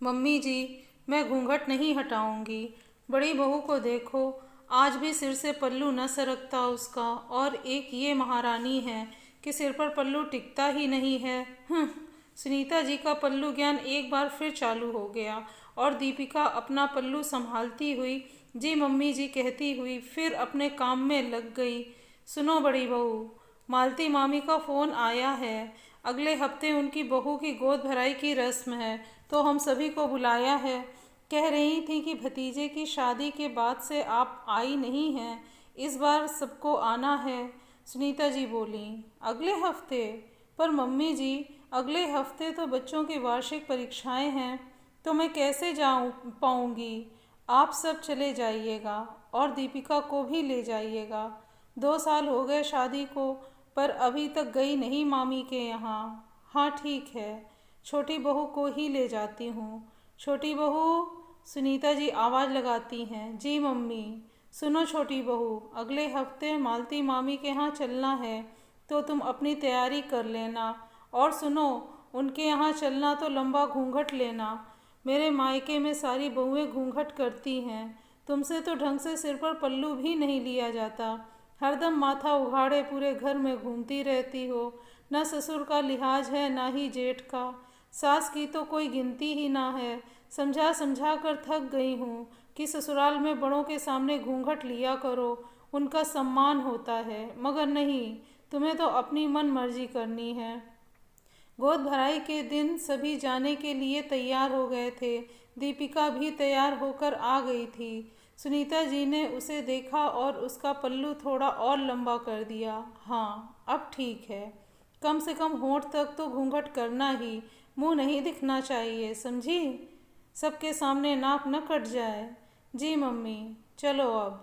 Mummy जी, मैं घूंघट नहीं हटाऊंगी। बड़ी बहू को देखो, आज भी सिर से पल्लू न सरकता उसका। और एक ये महारानी है कि सिर पर पल्लू टिकता ही नहीं है। सुनीता जी का पल्लू ज्ञान एक बार फिर चालू हो गया और दीपिका अपना पल्लू संभालती हुई जी मम्मी जी कहती हुई फिर अपने काम में लग गई। सुनो बड़ी बहू, मालती मामी का फ़ोन आया है। अगले हफ्ते उनकी बहू की गोद भराई की रस्म है, तो हम सभी को बुलाया है। कह रही थी कि भतीजे की शादी के बाद से आप आई नहीं हैं, इस बार सबको आना है। सुनीता जी बोली, अगले हफ्ते? पर मम्मी जी, अगले हफ्ते तो बच्चों की वार्षिक परीक्षाएं हैं, तो मैं कैसे जाऊं पाऊंगी। आप सब चले जाइएगा और दीपिका को भी ले जाइएगा। 2 साल हो गए शादी को, पर अभी तक गई नहीं मामी के यहाँ। हाँ ठीक है, छोटी बहू को ही ले जाती हूँ। छोटी बहू, सुनीता जी आवाज़ लगाती हैं। जी मम्मी। सुनो छोटी बहू, अगले हफ्ते मालती मामी के यहाँ चलना है, तो तुम अपनी तैयारी कर लेना। और सुनो, उनके यहाँ चलना तो लंबा घूंघट लेना। मेरे मायके में सारी बहुएं घूंघट करती हैं, तुमसे तो ढंग से सिर पर पल्लू भी नहीं लिया जाता। हरदम माथा उघाड़े पूरे घर में घूमती रहती हो। न ससुर का लिहाज है, ना ही जेठ का। सास की तो कोई गिनती ही ना है। समझा समझा कर थक गई हूँ कि ससुराल में बड़ों के सामने घूंघट लिया करो, उनका सम्मान होता है। मगर नहीं, तुम्हें तो अपनी मन मर्जी करनी है। गोद भराई के दिन सभी जाने के लिए तैयार हो गए थे। दीपिका भी तैयार होकर आ गई थी। सुनीता जी ने उसे देखा और उसका पल्लू थोड़ा और लंबा कर दिया। हाँ, अब ठीक है। कम से कम होंठ तक तो घूंघट करना ही, मुंह नहीं दिखना चाहिए, समझी? सबके सामने नाक न कट जाए। जी मम्मी, चलो अब।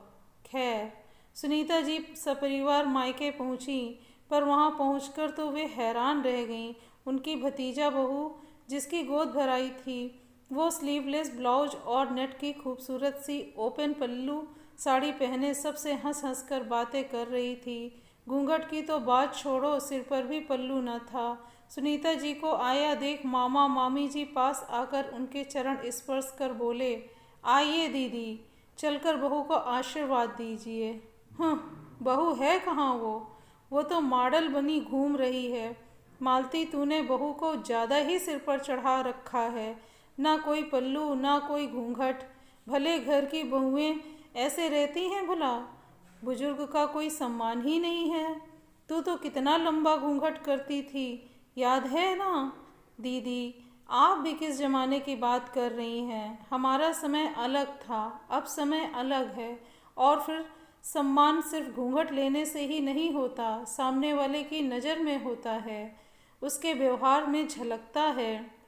खैर, सुनीता जी सपरिवार मायके पहुंची, पर वहां पहुंचकर तो वे हैरान रह गईं। उनकी भतीजा बहू, जिसकी गोद भराई थी, वो स्लीवलेस ब्लाउज और नेट की खूबसूरत सी ओपन पल्लू साड़ी पहने सबसे हंस हंस कर बातें कर रही थी। घूंघट की तो बात छोड़ो, सिर पर भी पल्लू न था। सुनीता जी को आया देख मामा मामी जी पास आकर उनके चरण स्पर्श कर बोले, आइए दीदी, चलकर बहू को आशीर्वाद दीजिए। बहू है कहाँ वो तो मॉडल बनी घूम रही है। मालती, तूने बहू को ज़्यादा ही सिर पर चढ़ा रखा है। ना कोई पल्लू, ना कोई घूंघट। भले घर की बहुएं ऐसे रहती हैं भला? बुजुर्ग का कोई सम्मान ही नहीं है। तू तो कितना लंबा घूंघट करती थी, याद है ना? दीदी, आप भी किस ज़माने की बात कर रही हैं? हमारा समय अलग था, अब समय अलग है। और फिर सम्मान सिर्फ घूंघट लेने से ही नहीं होता, सामने वाले की नज़र में होता है, उसके व्यवहार में झलकता है।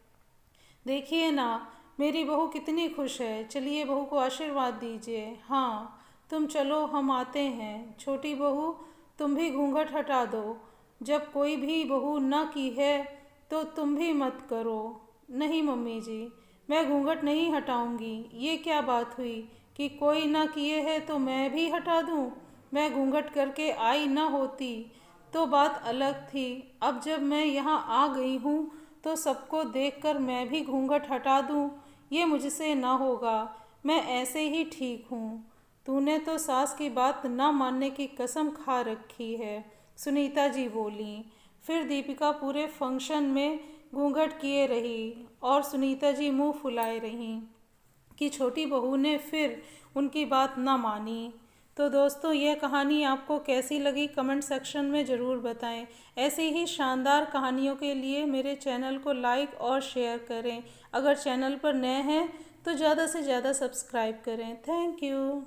देखिए ना, मेरी बहू कितनी खुश है। चलिए बहू को आशीर्वाद दीजिए। हाँ, तुम चलो, हम आते हैं। छोटी बहू, तुम भी घूंघट हटा दो। जब कोई भी बहू न की है तो तुम भी मत करो। नहीं मम्मी जी, मैं घूंघट नहीं हटाऊंगी। ये क्या बात हुई कि कोई ना किए है तो मैं भी हटा दूं? मैं घूंघट करके आई न होती तो बात अलग थी। अब जब मैं यहाँ आ गई हूँ तो सबको देखकर मैं भी घूंघट हटा दूँ, ये मुझसे ना होगा। मैं ऐसे ही ठीक हूँ। तूने तो सास की बात ना मानने की कसम खा रखी है, सुनीता जी बोली। फिर दीपिका पूरे फंक्शन में घूंघट किए रही और सुनीता जी मुंह फुलाए रहीं कि छोटी बहू ने फिर उनकी बात ना मानी। तो दोस्तों, यह कहानी आपको कैसी लगी कमेंट सेक्शन में ज़रूर बताएं। ऐसी ही शानदार कहानियों के लिए मेरे चैनल को लाइक और शेयर करें। अगर चैनल पर नए हैं तो ज़्यादा से ज़्यादा सब्सक्राइब करें। Thank you.